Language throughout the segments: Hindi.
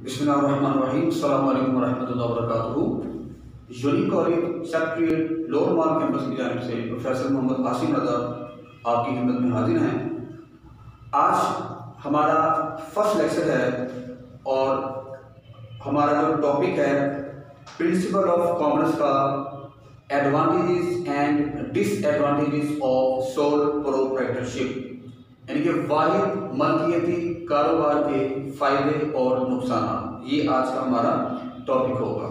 बिस्मिल्लाहिर्रहमानिर्रहीम। अस्सलामु अलैकुम वरहमतुल्लाहि वबरकातुहू। यूनिक कॉलेज सेक्रेटरीट लोअर माल कैंपस की जानिब से प्रोफेसर मोहम्मद आसिम रज़ा आपकी खिदमत में हाजिर हैं। आज हमारा फर्स्ट लेक्चर है और हमारा जो टॉपिक है प्रिंसिपल ऑफ कॉमर्स का advantages and disadvantages of sole proprietorship, यानी कि वाहिद मलकियती कारोबार के फ़ायदे और नुकसान, ये आज का हमारा टॉपिक होगा।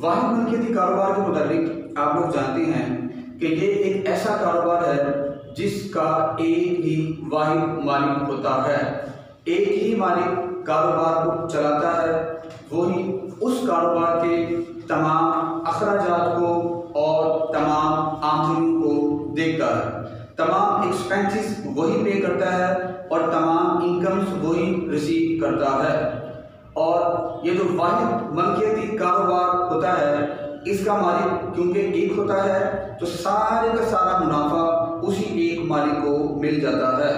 वाहिद मलकियती कारोबार के मुताबिक आप लोग जानते हैं कि ये एक ऐसा कारोबार है जिसका एक ही वाहिद मालिक होता है। एक ही मालिक कारोबार को चलाता है, वही उस कारोबार के तमाम अखराजात को और तमाम आमदनी को देखता है। तमाम एक्सपेंसेस वही पे करता है और तमाम इनकम्स वही रिसीव करता है। और ये जो वाहिद मलकियती कारोबार होता है, इसका मालिक क्योंकि एक होता है तो सारे का सारा मुनाफा उसी एक मालिक को मिल जाता है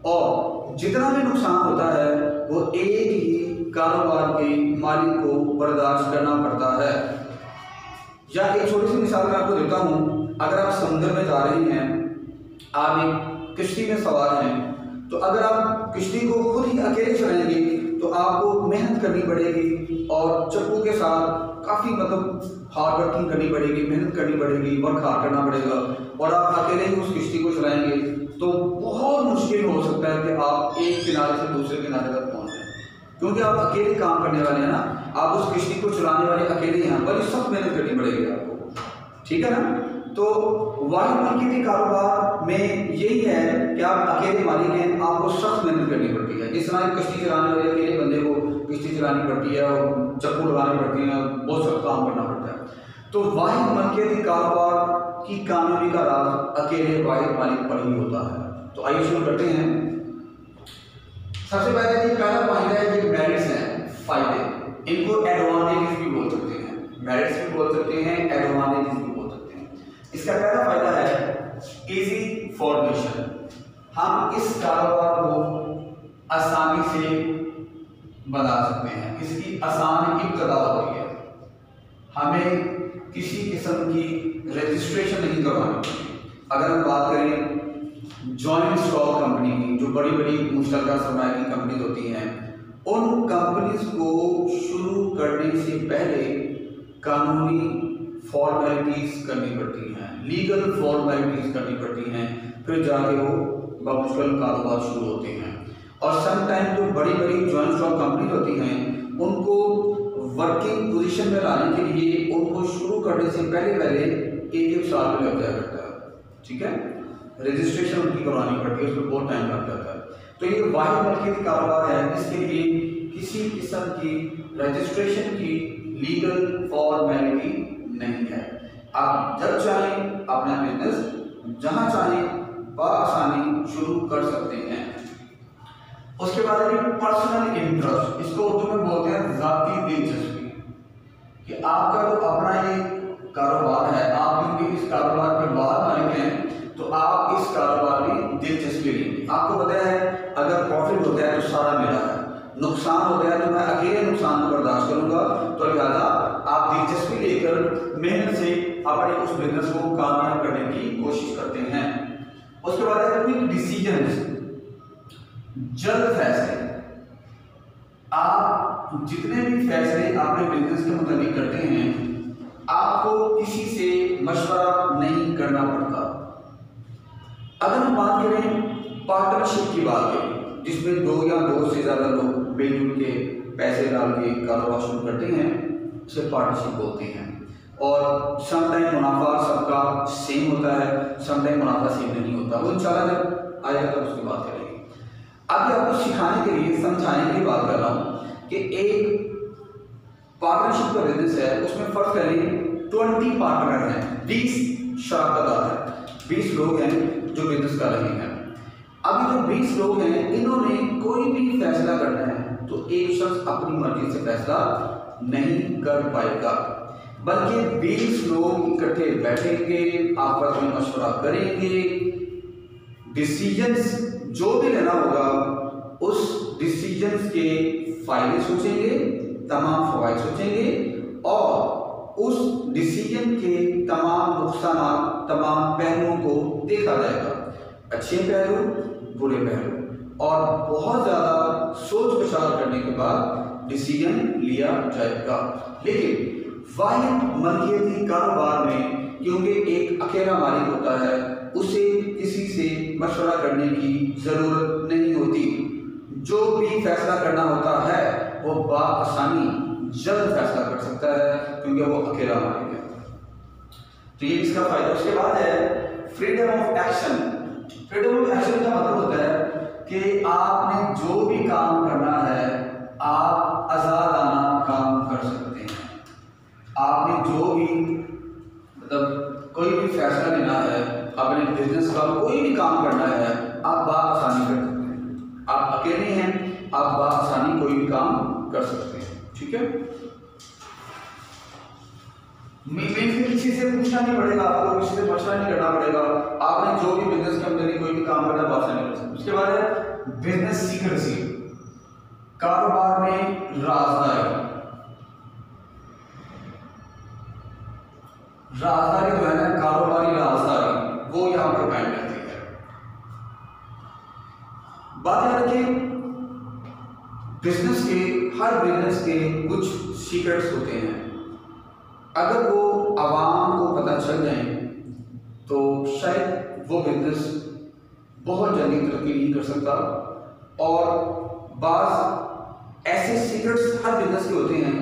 और जितना भी नुकसान होता है वो एक ही कारोबार के मालिक को बर्दाश्त करना पड़ता है। या एक छोटी सी मिसाल मैं आपको देता हूँ। अगर आप समुद्र में जा रहे हैं, आप एक किश्ती में सवार हैं, तो अगर आप किश्ती को खुद ही अकेले चलाएंगे तो आपको मेहनत करनी पड़ेगी और चप्पू के साथ काफ़ी हार्ड वर्किंग करनी पड़ेगी, मेहनत करनी पड़ेगी, वर्क हार्ड करना पड़ेगा। और आप अकेले ही उस किश्ती को चलाएंगे तो बहुत मुश्किल हो सकता है कि आप एक किनारे से दूसरे किनारे तक पहुँच जाए, क्योंकि आप अकेले काम करने वाले हैं ना। आप उस किश्ती को चलाने वाले अकेले हैं, बड़ी सख्त मेहनत करनी पड़ेगी आपको, ठीक है ना। तो वाहिद मलकियती कारोबार में यही है कि आप अकेले मालिक हैं, आपको सख्त मेहनत करनी पड़ती है। जिस तरह कश्ती चलाने वाले अकेले बंदे को कश्ती चलानी पड़ती है और चप्पू लगानी पड़ती है, बहुत सख्त काम करना पड़ता है। तो वाहिद मलकियती कारोबार की कामयाबी का राज अकेले वाहिद मालिक पर ही होता है। तो आइए शुरू करते हैं। सबसे पहले पहला पॉइंट है कि मेरिट्स हैं, फायदे। इनको एडवांटेजेस भी बोल सकते हैं, मेरिट्स भी बोल सकते हैं, एडवांटेजेस भी बोल सकते हैं। इसका पहला फायदा है इजी फॉर्मेशन। हम इस कारोबार को आसानी से बना सकते हैं, इसकी आसान इब्तदा होती है। हमें किसी किस्म की रजिस्ट्रेशन नहीं करवानी पड़ती। अगर हम बात करें जॉइंट स्टॉक कंपनी की, जो बड़ी बड़ी मुश्तरका सरमाया की कंपनीज होती हैं, उन कंपनीज को शुरू करने से पहले कानूनी फॉर्मेलिटीज़ करनी पड़ती हैं, लीगल फॉर्मेलिटीज़ करनी पड़ती हैं, फिर जाके वो बामुश्किल कारोबार शुरू होते हैं। और समटाइम जो बड़ी बड़ी जॉइंट स्टॉक कंपनीज होती हैं, उनको वर्किंग पोजीशन में लाने के लिए उनको शुरू करने से पहले एक साल में लग जाया करता है, ठीक है। रजिस्ट्रेशन उनकी करवानी पड़ती है, उसमें बहुत टाइम लग जाता है। तो ये वाहिद मलकियती कारोबार है, इसके लिए किसी किस्म की रजिस्ट्रेशन की लीगल फॉर्मेलिटी नहीं है। आप जब चाहें अपना बिजनेस जहां चाहें बआसानी शुरू कर सकते हैं। उसके बाद है पर्सनल इंटरेस्ट। इसको उर्दू में बोलते हैं ज़ाती दिलचस्पी, कि आपका जो अपना ये कारोबार है, आप क्योंकि इस कारोबार के बाद मालिक हैं तो आप इस कारोबार में दिलचस्पी लेंगे। आपको पता है अगर प्रॉफिट होता है तो सारा मेरा है, नुकसान होता है तो मैं अकेले नुकसान को बर्दाश्त करूंगा। तो लिहाजा आप दिलचस्पी लेकर मेहनत से अपने उस बिजनेस को कामयाब करने की कोशिश करते हैं। उसके बाद है क्विक डिसीजन, जल्द फैसले। आप जितने भी फैसले अपने बिजनेस के मुताबिक करते हैं, आपको किसी से मशवरा नहीं करना पड़ता। अगर हम बात करें पार्टनरशिप की बात करें, जिसमें दो या दो से ज़्यादा लोग मिलजुल के पैसे डाल के कारोबार शुरू करते हैं, उसे पार्टनरशिप बोलते हैं। और समटाइम मुनाफा सबका सेम होता है, समटाइम मुनाफा सेम नहीं होता। वो इंशाल्लाह जब आएगा तब उसकी बात करेंगे। अभी आपको सिखाने के लिए, समझाने के लिए बात कर रहा हूँ कि एक पार्टनरशिप का बिजनेस है, उसमें फर्स्ट करें 20 पार्टनर हैं, 20 शराकतदार हैं, 20 लोग हैं जो बिजनेस कर रहे हैं। अभी जो 20 लोग हैं, इन्होंने कोई भी फैसला करना है तो एक शख्स अपनी मर्जी से फैसला नहीं कर पाएगा, बल्कि 20 लोग इकट्ठे बैठेंगे, आपस में मशवरा करेंगे, डिसीजंस जो भी लेना होगा उस डिसीजंस के फायदे सोचेंगे तमाम फ़वाइद सोचेंगे और उस डिसीजन के तमाम नुकसान, तमाम पहलुओं को देखा जाएगा, अच्छे पहलू, बुरे पहलू, और बहुत ज़्यादा सोच विचार करने के बाद डिसीजन लिया जाएगा। लेकिन वाहिद मलकियती कारोबार में क्योंकि एक अकेला मालिक होता है, उसे किसी से मशवरा करने की ज़रूरत नहीं होती। जो भी फैसला करना होता है वो बआसानी जल्द फैसला कर सकता है क्योंकि वो अकेला मालिक है। तो ये इसका फायदा। उसके बाद है freedom of action. Freedom of action का मतलब होता है कि आपने जो भी काम करना है आप आज़ादाना काम कर सकते हैं। आपने जो भी मतलब कोई भी फैसला लेना है, अपने बिजनेस का कोई भी काम करना है, आप बआसानी कर सकते हैं। आप अकेले हैं, आप बआसानी कोई भी काम कर सकते हैं। ठीक है, फिर किसी से पूछना नहीं पड़ेगा, आपको किसी से मशवरा नहीं करना पड़ेगा। आपने जो भी बिजनेस के अंदर कोई भी काम करना है बआसानी कर सकते हैं। उसके बाद है बिजनेस सीक्रेसी। कारोबार में राजदारी जो है ना, कारोबारी राजदारी, वो यहाँ पर कायम रहती है। बात याद रखिए, हर बिजनेस के कुछ सीक्रेट्स होते हैं। अगर वो आवाम को पता चल जाए तो शायद वो बिजनेस बहुत जल्दी तरक्की नहीं कर सकता। और बाज़ ऐसे सीक्रेट्स हर बिजनेस के होते हैं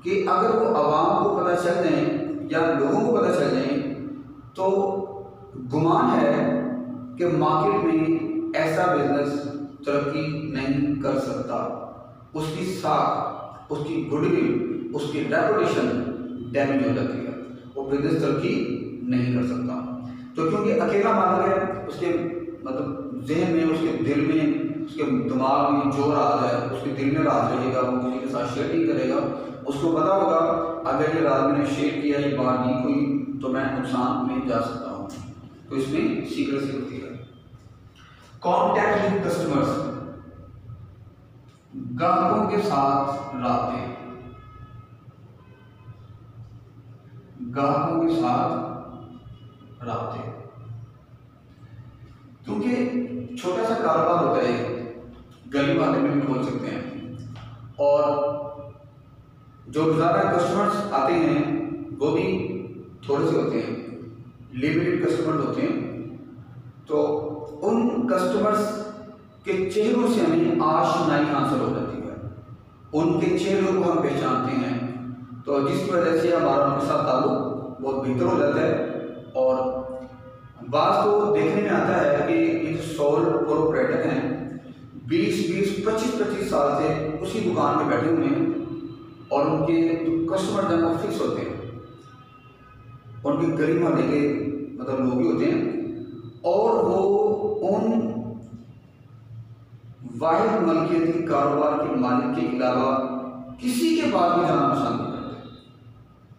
कि अगर वो आवाम को पता चल जाए या लोगों को पता चल जाए तो गुमान है कि मार्केट में ऐसा बिजनेस तरक्की नहीं कर सकता। उसकी साख, उसकी गुडविल, उसकी रेपुटेशन डैमेज हो जाती है, वो बिजनेस तरक्की नहीं कर सकता। तो क्योंकि अकेला मालिक है, उसके मतलब जहन में, उसके दिल में, उसके दिमाग में जो राज है, उसके दिल में राज रहेगा, वो किसी के साथ शेयर नहीं करेगा। उसको पता होगा अगर ये राज मैंने शेयर किया, ये बात नहीं हुई तो मैं नुकसान में जा सकता हूँ। तो इसमें सीक्रेसी होती है। कॉन्टैक्ट विद कस्टमर्स, ग्राहकों के साथ राब्ते, ग्राहकों के साथ राब्ते। क्योंकि छोटा सा कारोबार होता है, गली वाले में भी खोल सकते हैं, और जो रोज़ाना कस्टमर्स आते हैं वो भी थोड़े से होते हैं, लिमिटेड कस्टमर्स होते हैं। तो उन कस्टमर्स के चेहरों से हमें आशनाई हासिल हो जाती है, उनके चेहरों को हम पहचानते हैं, तो जिसकी वजह से हमारा उनके साथ ताल्लुक बहुत बेहतर हो जाता है। और बात तो देखने में आता है कि ये जो सोल प्रोप्राइटर हैं 20-20, 25-25 साल से उसी दुकान पे बैठे हुए हैं, और उनके कस्टमर जो है फिक्स होते हैं, उनके गरीब मोहल्ले के मतलब लोग भी होते हैं, और वो उन वाहिद मलकियती कारोबार के मालिक के अलावा किसी के पास भी जाना पसंद नहीं करते।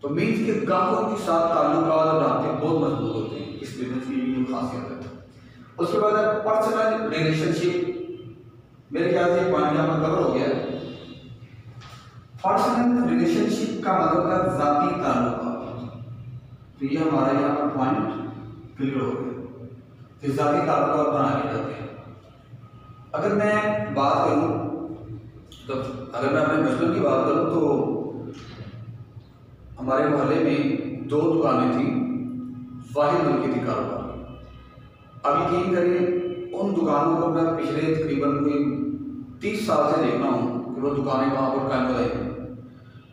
तो मीन्स के ग्राहकों के साथ ताल्लुकात और राब्ते बहुत मजबूत होते हैं। इस बिजनेस की भी खासियत है। उसके बाद है पर्सनल रिलेशनशिप। मेरे ख्याल से पॉइंट यहाँ पर कवर हो गया है। पर्सनल रिलेशनशिप का मतलब है ज़ाती ताल्लुकात। तो ये हमारा यहाँ पर पॉइंट क्लियर हो गया। तो ज़ाती ताल्लुकात बना के जाते हैं। अगर मैं बात करूँ तो अगर मैं अपने बचपन की बात करूँ तो हमारे मोहल्ले में 2 दुकानें थी वाहिद मलकियती कारोबार। अब यकीन करिए उन दुकानों को मैं पिछले तकरीबन कोई 30 साल से देख रहा हूँ कि वो दुकानें वहाँ पर कायम हो रही हैं,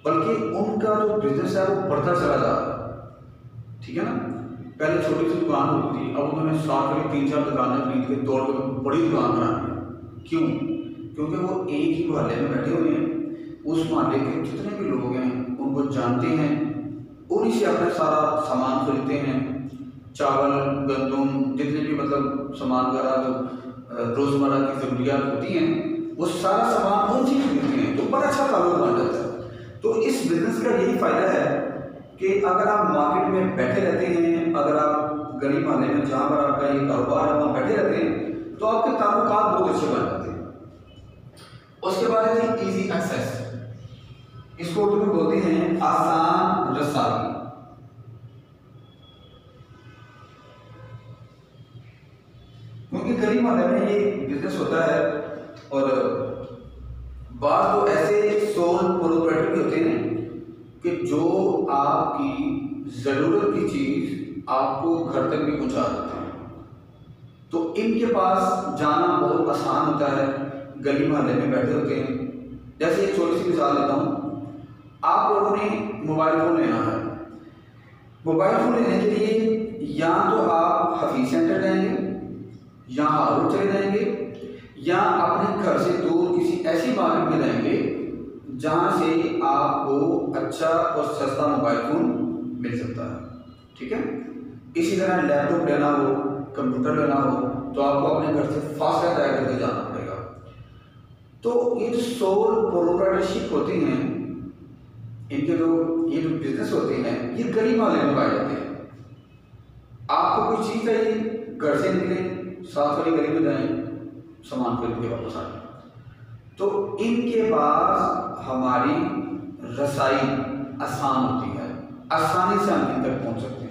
बल्कि उनका जो बिजनेस है वो बढ़ता चला जा रहा है। ठीक है ना, पहले छोटी सी दुकान होती थी, अब उन्होंने साथ में 3-4 दुकानें खरीद के दौड़ कर बड़ी दुकान बना दी। क्यों? क्योंकि वो एक ही मोहल्ले में बैठे हुए हैं, उस मोहल्ले के जितने भी लोग हैं उनको जानते हैं, उन्हीं से अपना सारा सामान खरीदते हैं। चावल, गंदम, जितने भी मतलब सामान वगैरह जो रोज़मर्रा की ज़रूरियात होती हैं वो सारा सामान उनसे खरीदते हैं, तो बड़ा अच्छा ताल्लुक बन जाता है। तो इस बिज़नेस का यही फ़ायदा है कि अगर आप मार्केट में बैठे रहते हैं, अगर आप गली मोहल्ले में जहाँ पर आपका ये कारोबार है वहाँ बैठे रहते हैं, तो आपके ताल्लुकात बहुत अच्छे बन जाते हैं। उसके बाद है ईजी एक्सेस। इसको उर्दू में बोलते हैं आसान रसाई। क्योंकि गली मोहल्ले में ये बिजनेस होता है और बात तो ऐसे सोल प्रोप्राइटर भी होते हैं कि जो आपकी ज़रूरत की चीज़ आपको घर तक भी पहुंचा देते हैं। तो इनके पास जाना बहुत आसान होता है, गली मोहल्ले में बैठे होते हैं। जैसे एक छोटी सी मिसाल देता हूँ, आप लोगों ने मोबाइल फ़ोन लेना है। मोबाइल फ़ोन लेने के लिए या तो आप हफीज सेंटर जाएंगे या हारूट चले जाएंगे या अपने घर से दूर किसी ऐसी मार्केट में जाएंगे जहाँ से आपको अच्छा और सस्ता मोबाइल फ़ोन मिल सकता है। ठीक है, इसी तरह लैपटॉप लेना हो, कंप्यूटर लेना हो तो आपको अपने घर से फासला तय करके जाना पड़ेगा। तो ये जो सोल प्रोप्राइटरशिप होती हैं, इनके ये जो बिजनेस होते हैं, ये गली मोहल्ले में पाए जाते हैं। आपको कोई चीज़ चाहिए, घर से निकले, साथ वाली गली में जाएं, सामान खरीद के वापस आ जाए। तो इनके पास हमारी रसाई आसान होती है, आसानी से हम इन तक पहुंच सकते हैं।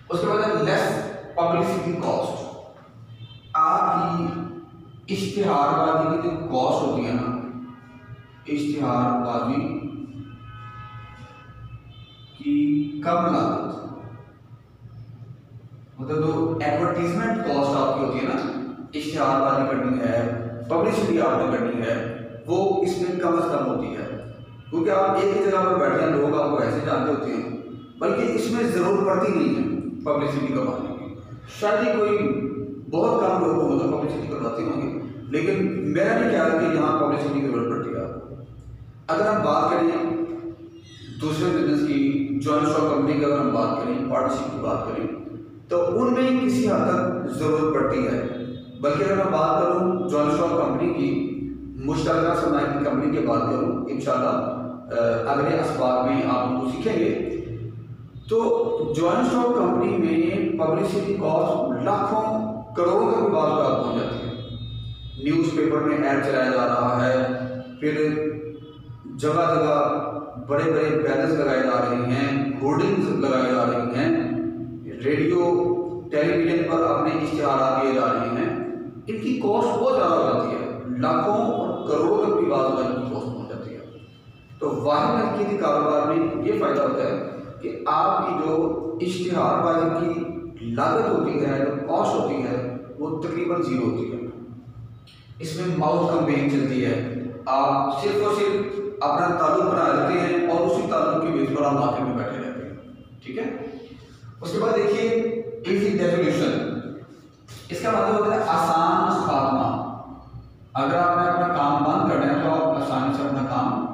उसके बाद लेस पब्लिसिटी कॉस्ट। आपकी इश्तिहारबाजी की जो कॉस्ट होती है ना, इश्तिहारबाजी की कम लागत, मतलब जो एडवर्टीजमेंट कॉस्ट आपकी होती है ना, इश्तिहारबाजी करनी है, पब्लिसिटी आपने करनी है, वो इसमें कम से कम होती है। क्योंकि आप एक ही जगह पर बैठे हैं, लोग आपको ऐसे जानते होते हैं, बल्कि इसमें ज़रूरत पड़ती नहीं है पब्लिसिटी करवाने की। शायद ही कोई बहुत कम लोग होंगे तो पब्लिसिटी करवाते होंगे, लेकिन मेरा नहीं ख्याल कि यहाँ पब्लिसिटी की जरूरत पड़ती है आपको। अगर हम बात करें दूसरे बिजनेस की, जॉइंट स्टॉक कंपनी की अगर हम बात करें, पार्टनरशिप की बात करें, तो उनमें किसी हद तक ज़रूरत पड़ती है। बल्कि अगर मैं बात करूँ जॉइंट स्टॉक कंपनी की, मुश्तरका सरमाया की कंपनी की बात करूँ, इंशाल्लाह अगले असबाब में आप उनको सीखेंगे। तो जॉइंट स्टॉक कंपनी में पब्लिसिटी कॉस्ट लाखों करोड़ों तक बात पहुँच जाती है। न्यूज़पेपर में ऐड चलाया जा रहा है, फिर जगह जगह बड़े बड़े बैनर्स लगाए जा रहे हैं, होर्डिंग्स लगाए जा रही हैं, रेडियो टेलीविजन पर अपने इश्तिहार दिए जा रहे हैं। इनकी कॉस्ट बहुत ज़्यादा हो जाती है, लाखों और करोड़ों तक की बात इनकी कॉस्ट पहुँच जाती है। तो वाहिद मलकियती कारोबार में ये फ़ायदा होता है कि आपकी जो इश्तिहारबाजी की लागत होती है, जो कॉस्ट होती है, वो तकरीबन ज़ीरो होती है। इसमें माउथ कैंपेन चलती है, आप सिर्फ और सिर्फ अपना ताल्लुक बना लेते हैं और उसी ताल्लुक की बेस पर आप मार्केट में बैठे रहते हैं। ठीक है, उसके बाद देखिए इजी डेफिनेशन। इसका मतलब होता है आसान खात्मा। अगर आपने अपना काम बंद करना है तो आप आसानी से अपना काम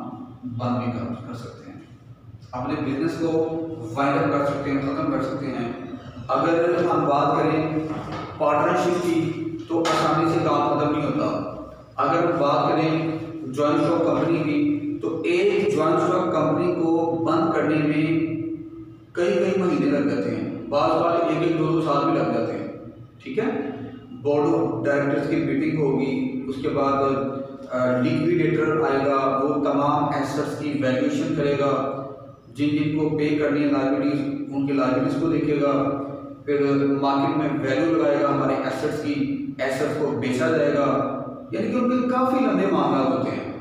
बंद भी कर सकते हैं, अपने बिजनेस को वाइंड अप कर सकते हैं, ख़त्म कर सकते हैं। अगर हम बात करें पार्टनरशिप की तो आसानी से काम खत्म नहीं होता। अगर हम बात करें जॉइंट स्टॉक कंपनी की तो एक जॉइंट स्टॉक कंपनी को बंद करने में कई कई महीने लग जाते हैं, बार एक एक दो दो साल भी लग जाते हैं। ठीक है, बोर्ड ऑफ डायरेक्टर्स की मीटिंग होगी, उसके बाद लिक्विडेटर आएगा, वो तमाम एसेट्स की वैल्यूएशन करेगा, जिन जिनको पे करनी है लायबिलिटीज, उनके लायबिलिटीज को देखेगा, फिर मार्केट में वैल्यू लगाएगा हमारे एसेट्स की, एसेट्स को बेचा जाएगा। यानी कि उनके काफ़ी लंबे मामला होते हैं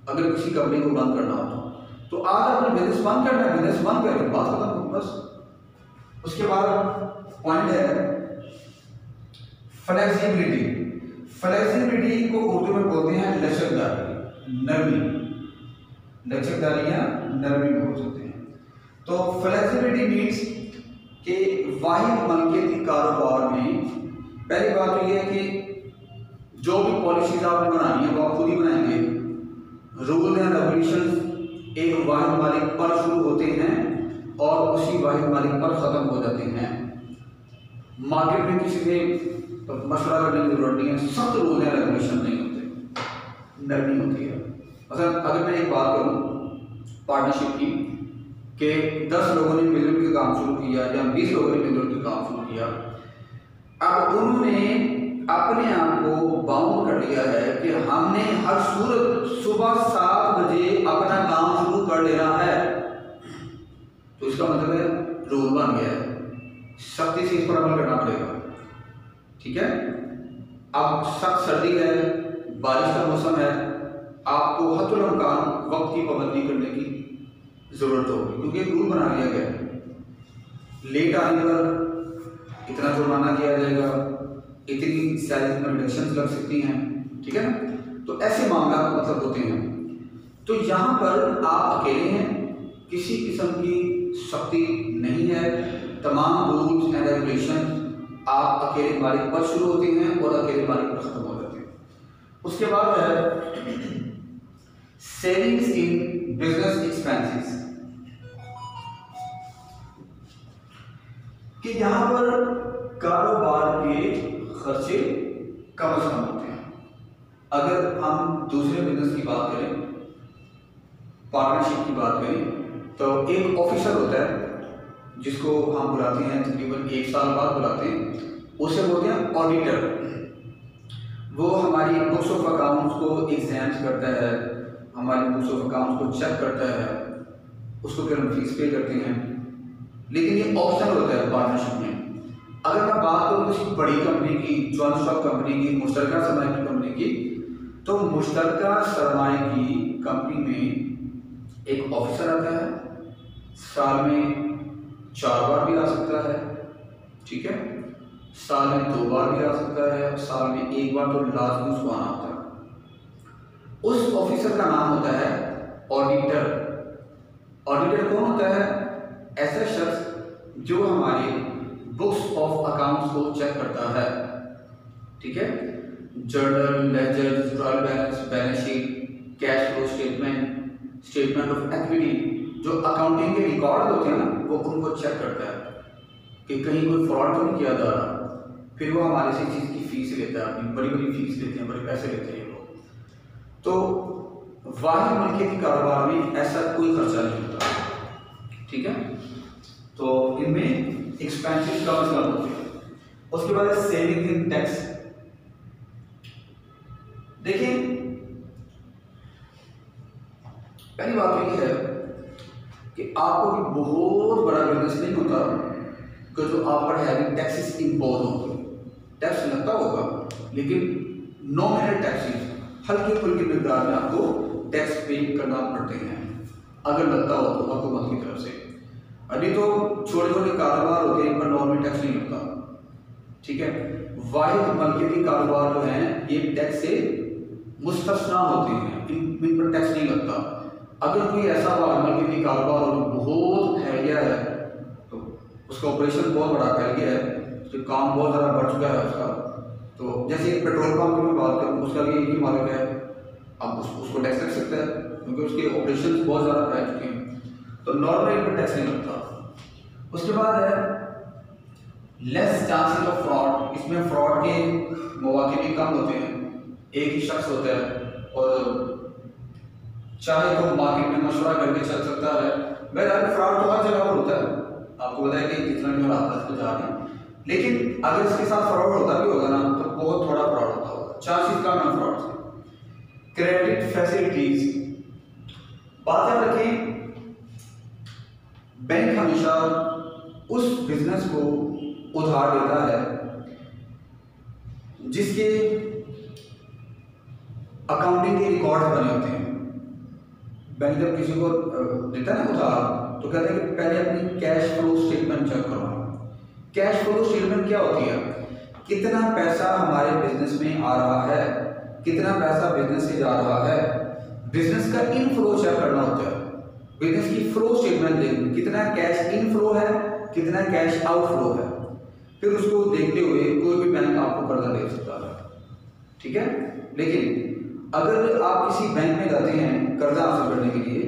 अगर किसी कंपनी को बंद करना हो तो आज आपने बिजनेस बंद करना है, बिजनेस बंद करके बात खत्म हो बस। उसके बाद पॉइंट है फ्लेक्सिबिलिटी। फ्लेक्सिबिलिटी को उर्दू में बोलते हैं लचकदारी, नरमी। लचकदारी या नरमी बोल सकते हैं। तो फ्लेक्सिबिलिटी मीन्स कि वाहिद मलकियती कारोबार में पहली बात तो यह है कि जो भी पॉलिसीज आपने बनानी है वो आप खुद ही बनाएंगे। रूल एंड रेगुलेशन एक वाहिद मालिक पर शुरू होते हैं और उसी वाहिद मालिक पर ख़त्म हो जाते हैं। मार्केट में किसी से मशवरा करने की जरूरत नहीं है, सख्त रूल एंड रेगुलेशन नहीं होते, नरमी होती है। मतलब अगर मैं एक बात करूँ पार्टनरशिप की कि 10 लोगों ने मिलकर के काम शुरू किया या 20 लोगों ने मिलकर के काम शुरू किया, अब उन्होंने अपने आप को बाउंड कर लिया है कि हमने हर सूरत सुबह 7 बजे अपना उधार लेना है तो इसका मतलब है रूल बन गया है, सख्ती से इस पर अमल करना पड़ेगा। ठीक है, अब सख्त सर्दी है, बारिश का मौसम है, आपको हत्तुल इम्कान वक्त की पाबंदी करने की ज़रूरत होगी, क्योंकि एक रूल बना लिया गया है। लेट आने पर इतना जुर्माना किया जाएगा, इतनी सैलरी में रिडक्शन लग सकती हैं। ठीक है ना, तो ऐसे मामला मतलब होते हैं। तो यहाँ पर आप अकेले हैं, किसी किस्म की सख्ती नहीं है, तमाम रूल्स एंड रेगुलेशन आप अकेले मालिक पर शुरू होते हैं और अकेले मालिक पर ख़त्म हो जाते हैं। उसके बाद है सेविंग्स इन बिजनेस एक्सपेंसेस, कि यहाँ पर कारोबार के खर्चे कम से कम होते हैं। अगर हम दूसरे बिजनेस की बात करें, पार्टनरशिप की बात करें, तो एक ऑफिसर होता है जिसको हम बुलाते हैं, तकरीबन 1 साल बाद बुलाते हैं, उसे बोलते हैं ऑडिटर। वो हमारी बुक्स ऑफ अकाउंट्स को एग्जाम्स करता है, हमारी बुक्स ऑफ अकाउंट्स को चेक करता है, उसको फिर हम फीस पे करते हैं। लेकिन ये ऑप्शनल होता है पार्टनरशिप में। अगर मैं बात करूँ किसी बड़ी कंपनी की, जॉइंट स्टॉक कंपनी की, मुश्तरका सरमाए की कंपनी की, तो मुश्तरका सरमाए की कंपनी में एक ऑफिसर आता है, साल में 4 बार भी आ सकता है। ठीक है, साल में 2 बार भी आ सकता है, साल में 1 बार तो लाजमी उसको आना होता है। उस ऑफिसर का नाम होता है ऑडिटर। ऑडिटर कौन होता है? ऐसा शख्स जो हमारे बुक्स ऑफ अकाउंट्स को चेक करता है। ठीक है, journal, ledger, trial balance, balance sheet, cash flow statement, statement of activity, जो अकाउंटिंग के रिकॉर्ड होते हैं ना, वो उनको चेक करता है कि कहीं कोई फ्रॉड तो नहीं किया जा रहा। फिर वो हमारे से चीज़ की फीस लेता है, अपनी बड़ी बड़ी फीस लेते हैं, बड़े पैसे लेते हैं लोग। तो वाहिद मिल्कियती कारोबार में ऐसा कोई खर्चा नहीं होता। ठीक है, तो इनमें एक्सपेंसेस का मतलब होते हैं। उसके बाद सेविंग इन टैक्स। देखिए, पहली बात तो ये है कि आपको भी बहुत बड़ा बिजनेस नहीं होता कि जो आप पर हैवी टैक्सेस इम्पोज होंगे। टैक्स लगता होगा, लेकिन नॉमिनल टैक्सेस, हल्की फुल्की मिकदार में आपको टैक्स पे करना पड़ते हैं अगर लगता हो तो हुकूमत की तरफ से। अभी तो छोटे छोटे कारोबार होते हैं, इन पर नॉर्मल टैक्स नहीं लगता। ठीक है, वाहिद मलकियती कारोबार जो हैं ये टैक्स से मुस्तस्ना होते हैं, इन पर टैक्स नहीं लगता। अगर कोई ऐसा वाहिद मलकियती कारोबार हो जो बहुत फैल गया है, तो उसका ऑपरेशन बहुत बड़ा फैल गया है, उसका काम बहुत ज़्यादा बढ़ चुका है उसका, तो जैसे एक पेट्रोल पंप की मैं बात करूँ, उसका भी एक ही मालिक है, अब उसको टैक्स लग सकता है क्योंकि उसके ऑपरेशन बहुत ज़्यादा फैल चुके हैं, तो नॉर्मल इन पर टैक्स नहीं लगता। उसके बाद है लेस चांसेस ऑफ फ्रॉड। इसमें फ्रॉड के मौके भी कम होते हैं, एक ही शख्स होता है और चाहे तो मार्केट में मशवरा करके चल सकता है। बहरहाल फ्रॉड तो हर जगह पर होता है, आपको बताया कि कितना भी हालात पे जा रहे हैं, लेकिन अगर इसके साथ फ्रॉड होता भी होगा ना तो बहुत थोड़ा फ्रॉड होता होगा, चांसेस कम है फ्रॉड से। क्रेडिट फैसिलिटीज, बात याद रखें, बैंक हमेशा उस बिजनेस को उधार देता है जिसके अकाउंटिंग के रिकॉर्ड बने होते हैं। बैंक जब किसी को देता है ना उधार, तो कहते हैं कि पहले अपनी कैश फ्लो स्टेटमेंट चेक करवाओ। कैश फ्लो स्टेटमेंट क्या होती है? कितना पैसा हमारे बिजनेस में आ रहा है, कितना पैसा बिजनेस से जा रहा है, बिजनेस का इनफ्लो चेक करना होता है। बिजनेस की फ्लो स्टेटमेंट देखनी, कितना कैश इनफ्लो है, कितना कैश आउटफ्लो है, फिर उसको देखते हुए कोई भी बैंक आपको कर्जा दे सकता है। ठीक है, लेकिन अगर आप किसी बैंक में जाते हैं कर्जा हासिल करने के लिए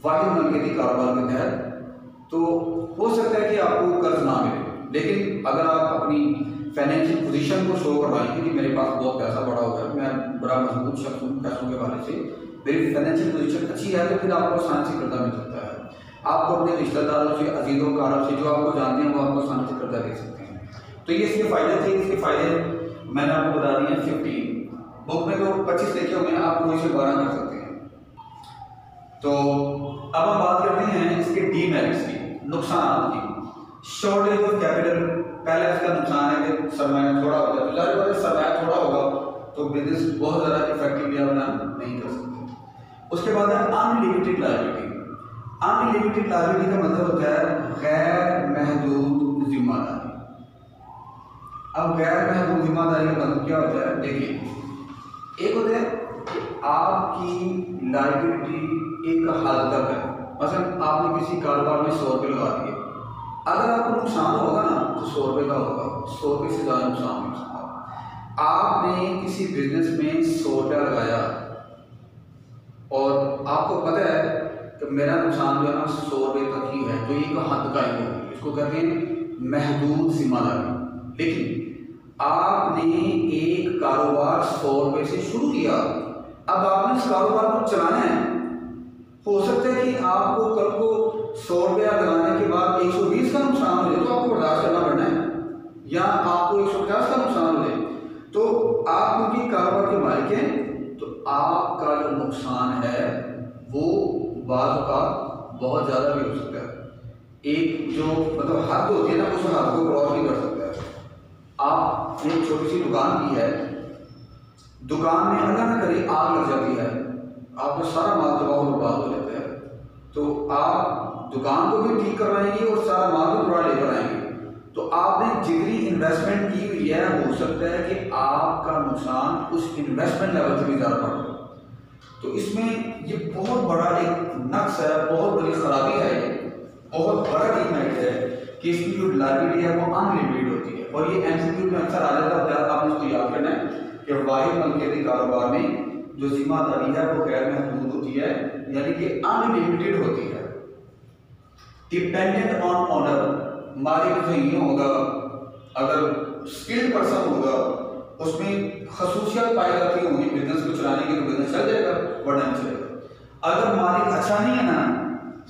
वाहिद मलकियती कारोबार के तहत, तो हो सकता है कि आपको कर्ज ना मिले, लेकिन अगर आप अपनी फाइनेंशियल पोजीशन को शो करवाएंगे कि मेरे पास बहुत पैसा बड़ा हुआ है, मैं बड़ा मजबूत शख्स हूँ पैसों के बारे से, मेरी फाइनेंशियल पोजीशन अच्छी है, तो फिर आपको आसानी से कर्जा मिल सकता है। आपको अपने रिश्तेदारों से, अजीजों कारों से, जो आपको जानते हैं वो आपको आसानी से कर्जा दे सकते हैं। तो ये इसके फ़ायदे थे। इसके फ़ायदे मैंने आपको बता दिए 15, बुक में तो 25 लिखे हुए हैं, आप कोई से 12 कर सकते हैं। तो अब हम बात करते हैं इसके डीमेरिट्स की, नुकसान की। शॉर्टेज ऑफ कैपिटल, पहले इसका नुकसान है कि सरमाया थोड़ा होगा, तो जाहिर बात है सरमाया थोड़ा होगा तो बिजनेस बहुत ज़्यादा इफेक्टिवली आप रन नहीं कर सकते। उसके बाद है अनलिमिटेड लायबिलिटी। अनलिमिटेड लायबिलिटी का मतलब होता है गैर महदूद जिम्मेदारी। अब गैर महदूद जिम्मेदारी का मतलब क्या होता है? देखिए, एक होता है आपकी लायबिलिटी एक हद तक है, मतलब आपने किसी कारोबार में 100 रुपये लगा दिए, अगर आपको नुकसान होगा ना तो 100 रुपये का होगा, 100 रुपये से ज़्यादा नुकसान नहीं हो सकता। आपने किसी बिजनेस में 100 रुपया लगाया और आपको पता है कि मेरा नुकसान जो है ना 100 रुपये तक ही है, तो ये हद का ही होगी, इसको कहते हैं महदूद जिम्मेदारी। लेकिन आपने एक कारोबार 100 रुपये से शुरू किया, अब आपने इस कारोबार को चलाना है, हो सकता है कि आपको कल को 100 रुपया लगाने के बाद 120 का नुकसान हो जाए तो आपको बर्दाश्त करना पड़ना है, या आपको 150 का नुकसान हो जाए, तो आप क्योंकि कारोबार के मालिक हैं तो आपका जो नुकसान है वो बात का बहुत ज़्यादा भी हो सकता है। एक जो मतलब हद होती है ना, उस हद को क्रॉस नहीं कर सकता है। आप एक छोटी सी दुकान की है, दुकान में अल्लाह ना करे आग लग जाती है, आपका सारा माल तबाह और बर्बाद हो जाता है, तो आप दुकान को भी ठीक करवाएंगे और सारा माल भी थोड़ा लेकर आएंगे, तो आपने जितनी इन्वेस्टमेंट की हुई है हो सकता है कि आपका नुकसान उस इन्वेस्टमेंट लेवल से भी ज़्यादा बढ़ जाए। तो इसमें ये बहुत बड़ा एक नक्स है, बहुत बड़ी खराबी है, बहुत बड़ा डिमेरिट है कि इसकी जो लायबिलिटी है वो अनलिमिटेड होती है। और ये एमसीक्यू में अक्सर आ जाता है, आपने इसको याद करना है कि वाहिद मलकियती कारोबार में जो जिम्मेदारी है वो गैर महदूद होती है, यानी कि अनलिमिटेड होती है। डिपेंडेंट ऑन ऑनर, मालिक नहीं होगा, अगर स्किल्ड पर्सन होगा उसमें खसूसियात पाई जाती होंगी बिजनेस को चलाने की, तो बिजनेस चल जाएगा वरना नहीं चलेगा। अगर मालिक अच्छा नहीं है ना,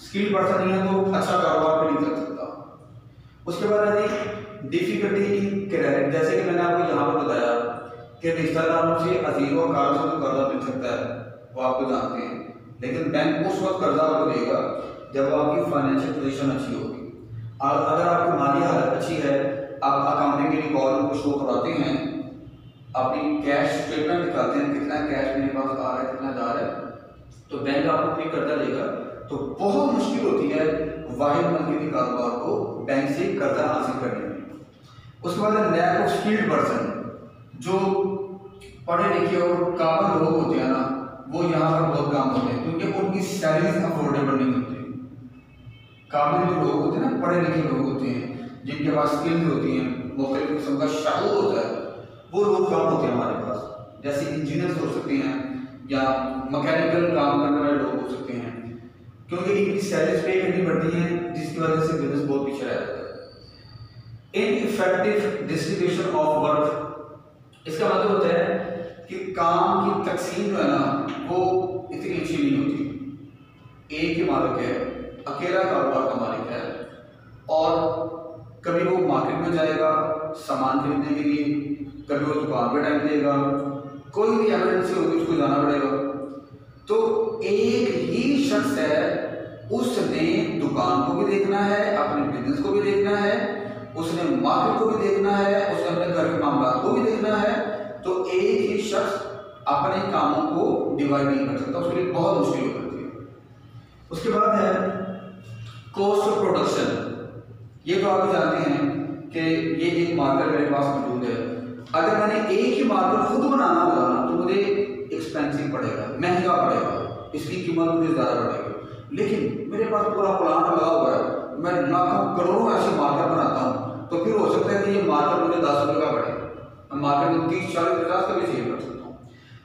स्किल्ड पर्सन नहीं है, तो अच्छा कारोबार भी नहीं चल सकता। उसके बाद है डिफिकल्टी इन क्रेडिट, जैसे कि मैंने आपको यहाँ पर बताया कि रिश्तेदारों से अजीज और कार से तो कर्जा मिल सकता है, वो आपको जानते हैं, लेकिन बैंक उस वक्त कर्जा आपको देगा जब आपकी फाइनेंशियल पोजीशन अच्छी होगी। और अगर आपकी माली हालत अच्छी है, आप अकाउंटिंग के रिकॉर्ड को शो करवाते हैं, अपनी कैश स्टेटमेंट दिखाते हैं कितना कैश मेरे पास आ रहा है, कितना जा रहा है, तो बैंक आपको फ्री कर्जा देगा। तो बहुत मुश्किल होती है वाहिद मलकियती कारोबार को बैंक से कर्जा हासिल करने में। उसके बाद लैक ऑफ स्किल्ड पर्सन, जो पढ़े लिखे और काबिल लोग होते हैं ना, वो यहाँ पर बहुत काम होते हैं क्योंकि उनकी सैलरीज अफोर्डेबल नहीं होती। काबिल जो लोग होते हैं ना, पढ़े लिखे लोग होते हैं जिनके पास स्किल्स होती हैं, मुख्तलिफ किस्म का शऊर होता है, वो लोग काम होते हैं हमारे पास, जैसे इंजीनियर्स हो सकते हैं या मैकेनिकल काम करने वाले लोग हो सकते हैं, क्योंकि इनकी सैलरीज पे करनी पड़ती है, जिसकी वजह से बिजनेस बहुत पीछे रह जाता है। इनइफेक्टिव डिस्ट्रीब्यूशन ऑफ वर्क, इसका मतलब होता है कि काम की तकसीम जो है ना वो इतनी अच्छी नहीं होती। एक ही मालिक है, अकेला कारोबार का मालिक है, और कभी वो मार्केट में जाएगा सामान खरीदने के लिए, कभी वो दुकान पे टाइम देगा, कोई भी एमरजेंसी होगी उसको जाना पड़ेगा। तो एक ही शख्स है, उसने दुकान को भी देखना है, अपने बिजनेस को भी देखना है, उसने मार्केट को भी देखना है, उसने अपने घर के मामला को भी देखना है। तो एक ही शख्स अपने कामों को डिवाइड नहीं कर सकता, उसके लिए बहुत मुश्किल हो जाती है। उसके बाद है कॉस्ट ऑफ प्रोडक्शन। ये तो आप जानते हैं कि ये एक मार्कर मेरे पास मौजूद है, अगर मैंने एक ही मार्कर खुद बनाना होगा ना तो मुझे एक्सपेंसिव पड़ेगा, महंगा पड़ेगा, इसकी कीमत मुझे ज़्यादा पड़ेगी। लेकिन मेरे पास पूरा प्लांट लगा हुआ है, मैं लाखों करोड़ों ऐसे मार्कर बनाता हूँ, तो फिर हो सकता है कि ये मार्कर मुझे 10 रुपये का पड़े, मैं मार्केट में 30, 40, 50 का भी सेल कर सकता हूँ।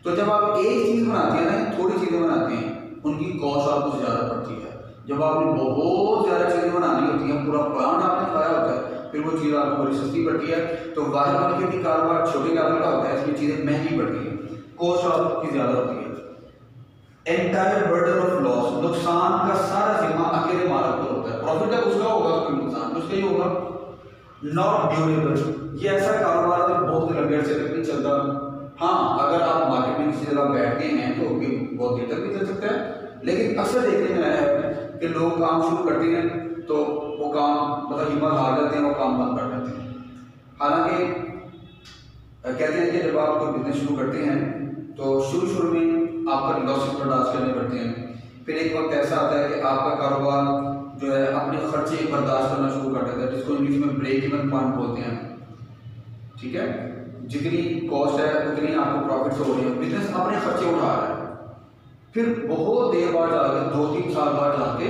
तो जब आप एक चीज़ बनाते हैं ना, थोड़ी चीज़ें बनाते हैं, उनकी कॉस्ट आपको ज़्यादा पड़ती है। जब आपने बहुत ज़्यादा चीज़ें बनानी होती हैं, पूरा प्लांट आपने लगाया होता है, फिर वो चीज़ आपको बड़ी सस्ती पड़ती है। तो वाहिद मलकियती कारोबार छोटे लेवल का होता है, इसमें चीज़ें महंगी पड़ती हैं, कॉस्ट आपकी ज़्यादा होती है। एंटायर बर्डन ऑफ लॉस, नुकसान का सारा जिम्मा अकेले मालिक पर होता है। प्रॉफिट जब उसका होगा तो नुकसान उसका ही होगा। नॉट ड्यूरेबल, ये ऐसा कारोबार है जो बहुत लंबे अरसे तक नहीं चलता। हाँ, अगर आप मार्केट में किसी जगह बैठ गए हैं तो बहुत देर तक भी चल सकता है, लेकिन अक्सर देखने में आया है कि लोग काम शुरू करते हैं तो वो काम मतलब हिम्मत हार जाते हैं, वो काम बंद कर देते हैं। हालांकि कहते हैं कि जब आप कोई बिजनेस शुरू करते हैं तो शुरू में आपको लॉसेस बर्दाश्त करने पड़ते हैं, फिर एक वक्त ऐसा आता है कि आपका कारोबार जो है अपने खर्चे बर्दाश्त करना शुरू कर देता है, जिसको इंग्लिश में ब्रेक इवन पॉइंट बोलते हैं। ठीक है, जितनी कॉस्ट है उतनी आपको प्रॉफिट हो रही है, बिजनेस अपने खर्चे उठा रहा है, फिर बहुत देर बाद जाके 2-3 साल बाद जाके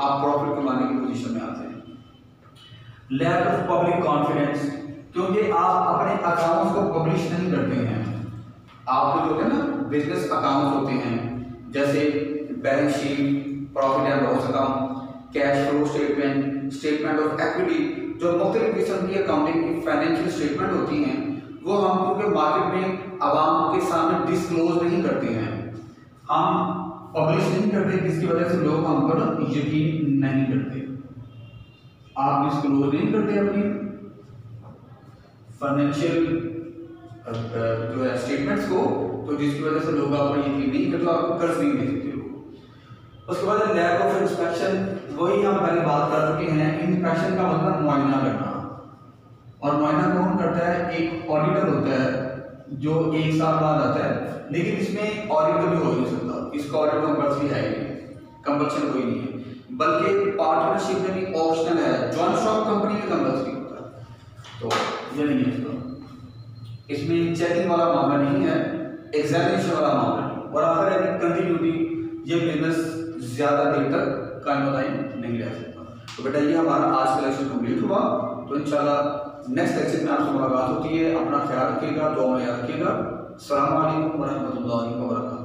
आप प्रॉफिट कमाने की पोजीशन में आते हैं। लैक ऑफ पब्लिक कॉन्फिडेंस, क्योंकि आप अपने अकाउंट्स को पब्लिश नहीं करते हैं। आपके जो है ना बिजनेस अकाउंट होते हैं, जैसे balance sheet, profit and loss account, cash flow statement, statement of equity, जो मुख्तलिफ किस्म की अकाउंटिंग की फाइनेंशियल स्टेटमेंट होती हैं, वो हम क्योंकि मार्केट में आवाम के सामने डिस्क्लोज नहीं करते हैं, हम पब्लिश नहीं करते, जिसकी वजह से लोग हम पर यकीन नहीं करते। आप डिस्क्लोज नहीं करते अपनी फाइनेंशियल जो है स्टेटमेंट्स को, तो जिसकी वजह से लोग आप पर यकीन नहीं करते, आपको कर्ज नहीं दे सकते हो। उसके बाद लैक ऑफ इंस्पेक्शन, वही हम पहले बात कर चुके हैं। इंस्पेक्शन का मतलब मुआयना करना, और मुआयना कौन करता है? एक ऑडिटर होता है जो 1 साल बाद आता है, लेकिन इसमें ऑडिट भी हो नहीं सकता, इसका ऑडिट कंपल्सरी है ही नहीं, कंपल्शन कोई नहीं है, बल्कि पार्टनरशिप में भी ऑप्शनल है, जॉइंट स्टॉक कंपनी में कंपल्सरी होता है। तो ये नहीं है इसमें चेकिंग वाला मामला नहीं है, एग्जामिनेशन वाला मामला नहीं, और आखिर है कंटिन्यूटी, ये बिजनेस ज़्यादा देर तक कायम दायम नहीं रह सकता। तो बेटा ये हमारा आज का लेक्चर कंप्लीट हुआ, तो इंशाल्लाह नेक्स्ट लेक्चर में आपसे मुलाकात होती है। अपना ख्याल रखिएगा, दुआ में याद रखिएगा। अस्सलाम वालेकुम व रहमतुल्लाहि व बरकातहू।